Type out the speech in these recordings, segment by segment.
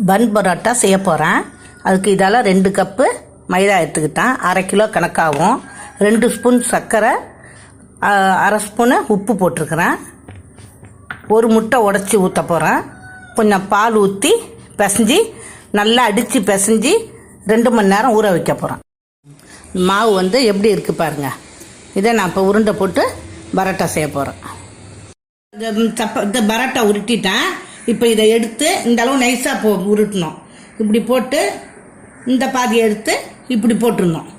பன் பரோட்டா செய்ய போகிறேன். அதுக்கு இதெல்லாம் 2 கப்பு மைதா எடுத்துக்கிட்டேன். 1/2 கிலோ கணக்காகும். 2 ஸ்பூன் சர்க்கரை, 1/2 ஸ்பூனு உப்பு போட்டிருக்கிறேன். 1 முட்டை உடச்சி ஊற்ற போகிறேன். கொஞ்சம் பால் ஊற்றி பிசைஞ்சி நல்லா அடித்து பிசைஞ்சி 2 மணி நேரம் ஊற வைக்க போகிறேன். மாவு எப்படி இருக்குது பாருங்கள். இதை நான் இப்போ உருண்டை போட்டு பரோட்டா செய்ய போகிறேன். இந்த பரோட்டா உருட்டிட்டேன். இப்போ இதை எடுத்து இந்த அளவு நைஸாக உருட்டணும். இப்படி போட்டு இந்த பாதியை எடுத்து இப்படி போட்டுடணும்.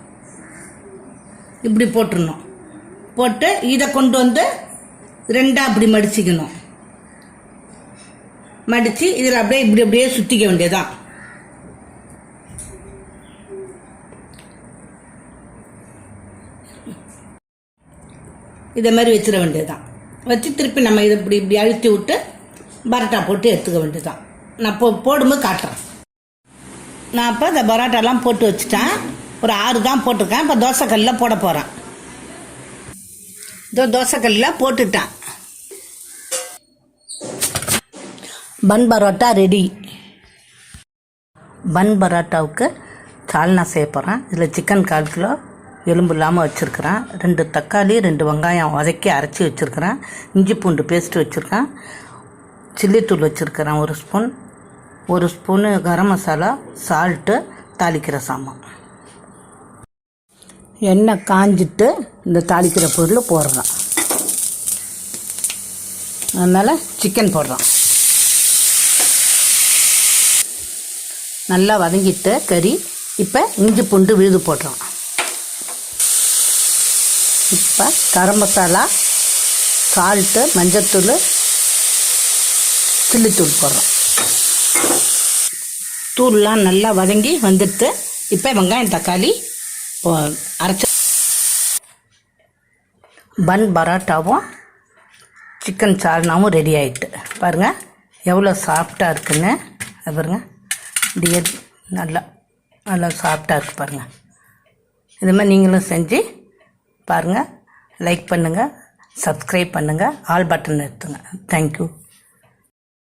போட்டு இதை கொண்டு வந்து 2 அப்படி மடிச்சிக்கணும். மடித்து இதில் அப்படியே சுற்றிக்க வேண்டியதான். இதை மாதிரி வச்சிட வேண்டியதுதான். வச்சு திருப்பி நம்ம இதை இப்படி அழுத்தி விட்டு பரோட்டா போட்டு எடுத்துக்க வேண்டியதுதான். நான் போடும்போது காட்டுறேன். நான் இப்போ இந்த பரோட்டாலாம் போட்டு வச்சுட்டேன். ஒரு 6 தான் போட்டிருக்கேன். இப்போ தோசைக்கல்லில் போட போகிறேன். தோசைக்கல்லில் போட்டுட்டேன். பன் பரோட்டா ரெடி. பன் பரோட்டாவுக்கு சால்னா செய்ய போகிறேன். இதில் சிக்கன் 1/4 கிலோ எலும்பு இல்லாமல் வச்சுருக்கிறேன். 2 தக்காளி, 2 வெங்காயம் வதக்கி அரைச்சி வச்சுருக்கிறேன். இஞ்சி பூண்டு பேஸ்ட்டு வச்சுருக்கேன். சில்லித்தூள் வச்சுருக்கிறேன் 1 spoon. 1 spoon garam masala, salt, தாளிக்கிற சாமான். எண்ணெய் காஞ்சிட்டு இந்த தாளிக்கிற பொருள் போடுறேன். அதனால் சிக்கன் போடுறோம். நல்லா வதங்கிட்டு கறி. இப்போ இஞ்சி பூண்டு விழுது போடுறோம். இப்போ கரம் மசாலா, சால்ட்டு, மஞ்சத்தூள், சில்லித்தூள் போடுறோம். தூள்லாம் நல்லா வதங்கி வந்துட்டு இப்போ வெங்காயம் தக்காளி அரைச்சி பன் பரோட்டாவும் சிக்கன் சால்னாவும் ரெடி ஆகிட்டு பாருங்கள். எவ்வளோ சாஃப்டாக இருக்குன்னு பாருங்கள். இப்படியே நல்லா சாஃப்டாக இருக்குது பாருங்கள். இது மாதிரி நீங்களும் செஞ்சு பாருங்கள். லைக் பண்ணுங்கள், சப்ஸ்கிரைப் பண்ணுங்கள், ஆல் பட்டன் எடுத்துங்க. தேங்க்யூ.